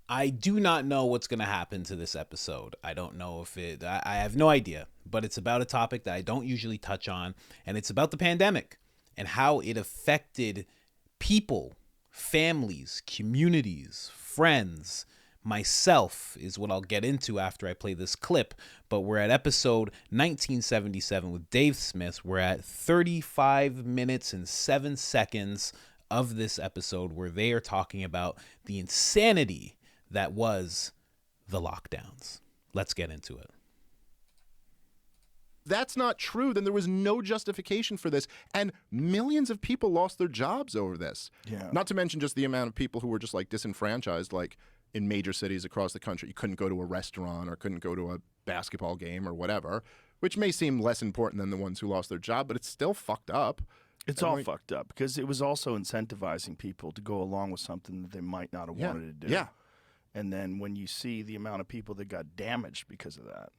I do not know what's going to happen to this episode. I don't know if I have no idea, but it's about a topic that I don't usually touch on, and it's about the pandemic and how it affected people, families, communities, friends. Myself is what I'll get into after I play this clip, but we're at episode 1977 with Dave Smith. We're at 35 minutes and 7 seconds of this episode where they are talking about the insanity that was the lockdowns. Let's get into it. That's not true. Then there was no justification for this. And millions of people lost their jobs over this. Yeah. Not to mention just the amount of people who were just like disenfranchised, like in major cities across the country. You couldn't go to a restaurant or couldn't go to a basketball game or whatever, which may seem less important than the ones who lost their job, but it's still fucked up. It's all fucked up because it was also incentivizing people to go along with something that they might not have wanted to do. Yeah. And then when you see the amount of people that got damaged because of that,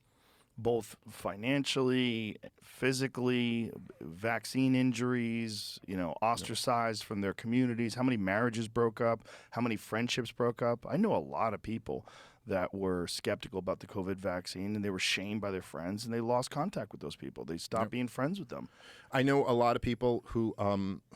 both financially, physically, vaccine injuries, ostracized from their communities, how many marriages broke up, how many friendships broke up. I know a lot of people that were skeptical about the COVID vaccine and they were shamed by their friends and they lost contact with those people. They stopped being friends with them. I know a lot of people who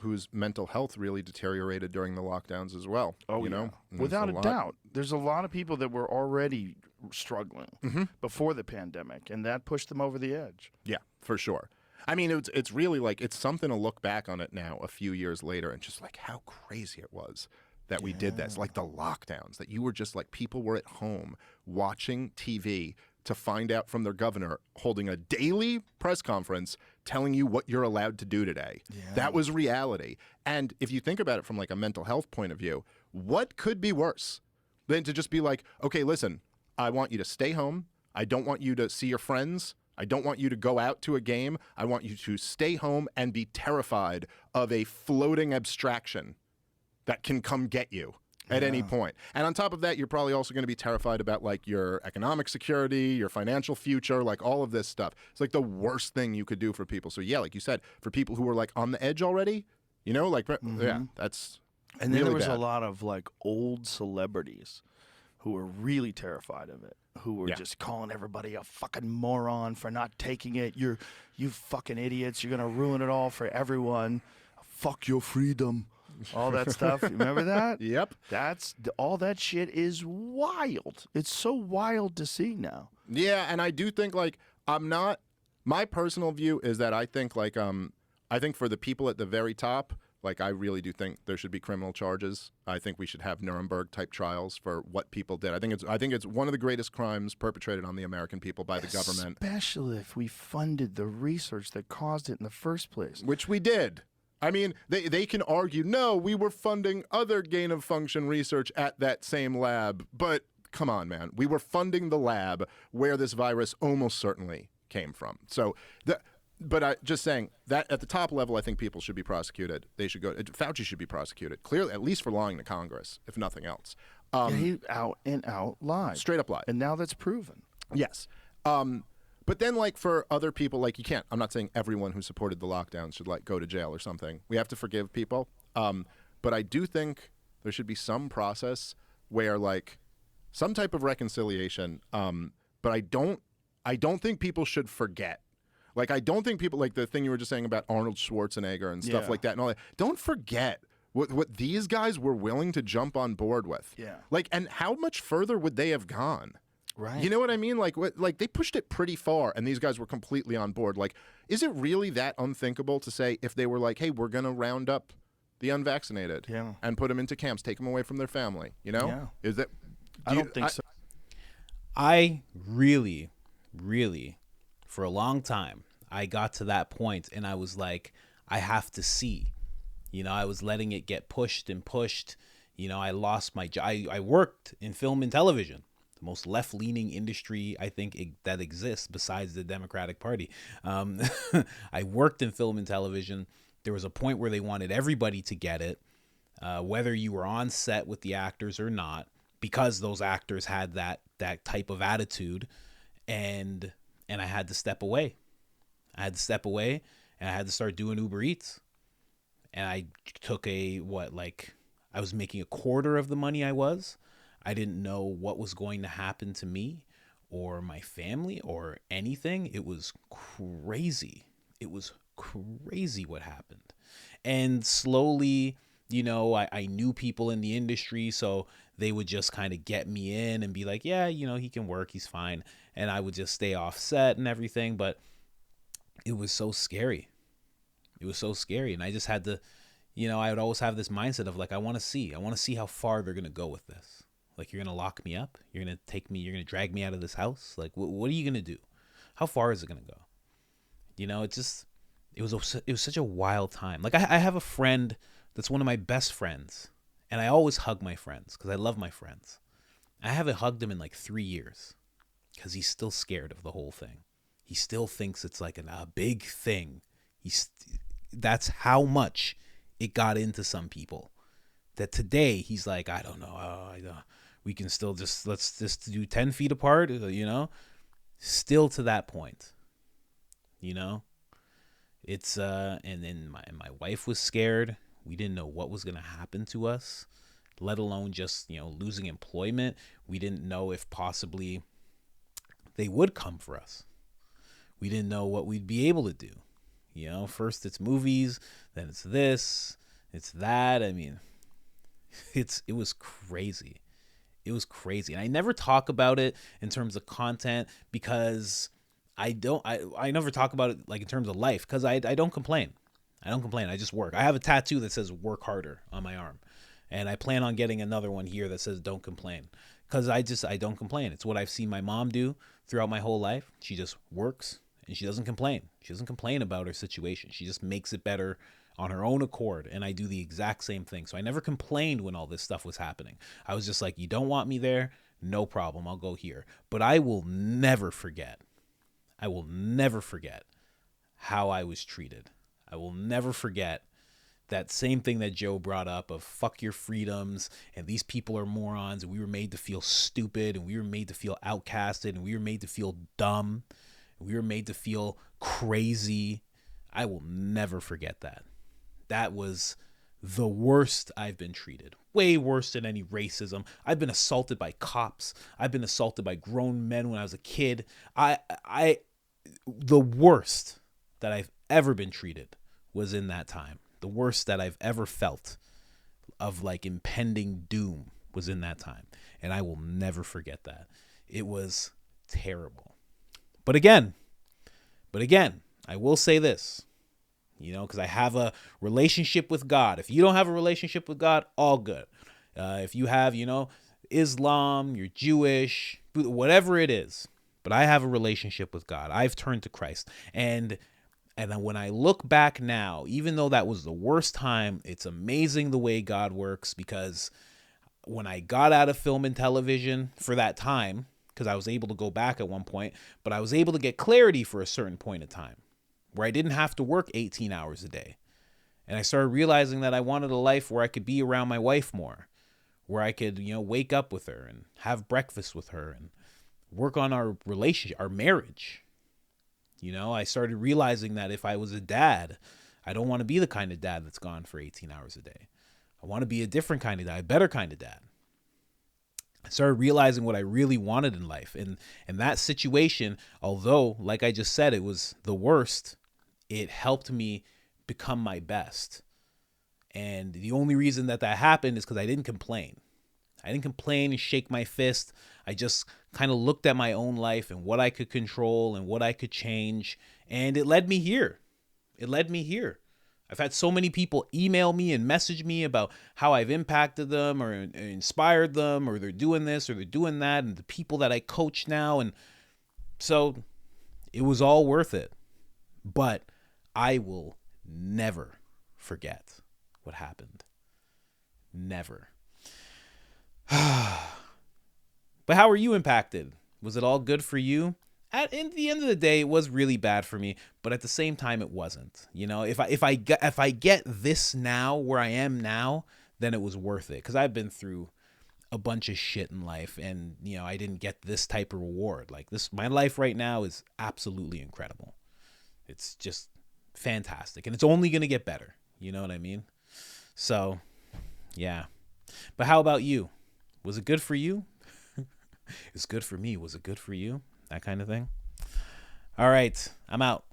whose mental health really deteriorated during the lockdowns as well. Oh, you know? Without a doubt. There's a lot of people that were already struggling before the pandemic, and that pushed them over the edge. Yeah, for sure. I mean, it's really like, it's something to look back on it now a few years later and just like how crazy it was that we did this, like the lockdowns, that you were just like, people were at home watching TV to find out from their governor holding a daily press conference telling you what you're allowed to do today. Yeah. That was reality. And if you think about it from like a mental health point of view, what could be worse than to just be like, okay, listen, I want you to stay home. I don't want you to see your friends. I don't want you to go out to a game. I want you to stay home and be terrified of a floating abstraction that can come get you at any point. And on top of that, you're probably also going to be terrified about like your economic security, your financial future, like all of this stuff. It's like the worst thing you could do for people. So yeah, like you said, for people who were like on the edge already, like, yeah, that's And then really there was bad. a lot of like old celebrities who were really terrified of it, who were just calling everybody a fucking moron for not taking it. You fucking idiots. You're going to ruin it all for everyone. Fuck your freedom. All that stuff. You remember that? Yep. All that shit is wild. It's so wild to see now. Yeah, and I do think like my personal view is that I think like I think for the people at the very top, like I really do think there should be criminal charges. I think we should have Nuremberg type trials for what people did. I think it's one of the greatest crimes perpetrated on the American people by the government. Especially if we funded the research that caused it in the first place. Which we did. I mean, they can argue, no, we were funding other gain-of-function research at that same lab. But come on, man. We were funding the lab where this virus almost certainly came from. So, just saying that at the top level, I think people should be prosecuted. They should go. Fauci should be prosecuted, clearly, at least for lying to Congress, if nothing else. He out and out lied. Straight up lied. And now that's proven. Yes. But then, like, for other people, like, you can't, I'm not saying everyone who supported the lockdown should, like, go to jail or something. We have to forgive people. But I do think there should be some process where, like, some type of reconciliation. But I don't think people should forget. Like, I don't think people, like the thing you were just saying about Arnold Schwarzenegger and stuff like that and all that. Don't forget what these guys were willing to jump on board with. Yeah. Like, and how much further would they have gone? Right. You know what I mean? Like they pushed it pretty far, and these guys were completely on board. Like, is it really that unthinkable to say if they were like, hey, we're going to round up the unvaccinated and put them into camps, take them away from their family, you know? Yeah. Is that? I don't think so. I really, for a long time, I got to that point and I was like, I have to see. I was letting it get pushed and pushed. I lost my job. I worked in film and television. Most left-leaning industry, I think, that exists besides the Democratic Party. I worked in film and television. There was a point where they wanted everybody to get it, whether you were on set with the actors or not, because those actors had that type of attitude, and I had to step away. I had to step away, and I had to start doing Uber Eats. And I took I was making a quarter of the money I was. I didn't know what was going to happen to me or my family or anything. It was crazy. It was crazy what happened. And slowly, I knew people in the industry, so they would just kind of get me in and be like, yeah, he can work, he's fine. And I would just stay off set and everything. But it was so scary. It was so scary. And I just had to, I would always have this mindset of like, I want to see how far they're going to go with this. Like, you're going to lock me up. You're going to you're going to drag me out of this house. Like, what are you going to do? How far is it going to go? It was such a wild time. Like, I have a friend that's one of my best friends, and I always hug my friends because I love my friends. I haven't hugged him in like 3 years because he's still scared of the whole thing. He still thinks it's like a big thing. That's how much it got into some people. That today he's like, I don't know, we can still let's just do 10 feet apart, still to that point, it's, and then my wife was scared. We didn't know what was going to happen to us, let alone just, losing employment. We didn't know if possibly they would come for us. We didn't know what we'd be able to do. First it's movies, then it's this, it's that. I mean, it was crazy. It was crazy. And I never talk about it in terms of content because I never talk about it like in terms of life because I don't complain. I don't complain. I just work. I have a tattoo that says work harder on my arm. And I plan on getting another one here that says don't complain because I don't complain. It's what I've seen my mom do throughout my whole life. She just works and she doesn't complain. She doesn't complain about her situation. She just makes it better on her own accord. And I do the exact same thing. So I never complained when all this stuff was happening. I was just like, you don't want me there? No problem. I'll go here. But I will never forget. I will never forget how I was treated. I will never forget that same thing that Joe brought up of fuck your freedoms and these people are morons and we were made to feel stupid and we were made to feel outcasted and we were made to feel dumb and we were made to feel crazy. I will never forget that. That was the worst I've been treated. Way worse than any racism. I've been assaulted by cops. I've been assaulted by grown men when I was a kid. The worst that I've ever been treated was in that time. The worst that I've ever felt of like impending doom was in that time. And I will never forget that. It was terrible. But again, I will say this, because I have a relationship with God. If you don't have a relationship with God, all good. If you have, Islam, you're Jewish, whatever it is. But I have a relationship with God. I've turned to Christ. And when I look back now, even though that was the worst time, it's amazing the way God works because when I got out of film and television for that time, because I was able to go back at one point, but I was able to get clarity for a certain point of time where I didn't have to work 18 hours a day. And I started realizing that I wanted a life where I could be around my wife more, where I could, wake up with her and have breakfast with her and work on our relationship, our marriage. I started realizing that if I was a dad, I don't want to be the kind of dad that's gone for 18 hours a day. I want to be a different kind of dad, a better kind of dad. I started realizing what I really wanted in life. And that situation, although, like I just said, it was the worst, it helped me become my best. And the only reason that happened is because I didn't complain. I didn't complain and shake my fist. I just kind of looked at my own life and what I could control and what I could change. And it led me here. I've had so many people email me and message me about how I've impacted them or inspired them or they're doing this or they're doing that and the people that I coach now. And so it was all worth it. But I will never forget what happened. Never. But how were you impacted? Was it all good for you? In the end of the day, it was really bad for me, but at the same time, it wasn't. If I get this now where I am now, then it was worth it because I've been through a bunch of shit in life, and I didn't get this type of reward. Like this, my life right now is absolutely incredible. It's just fantastic, and it's only gonna get better. You know what I mean? So, yeah. But how about you? Was it good for you? It's good for me. Was it good for you? That kind of thing. All right, I'm out.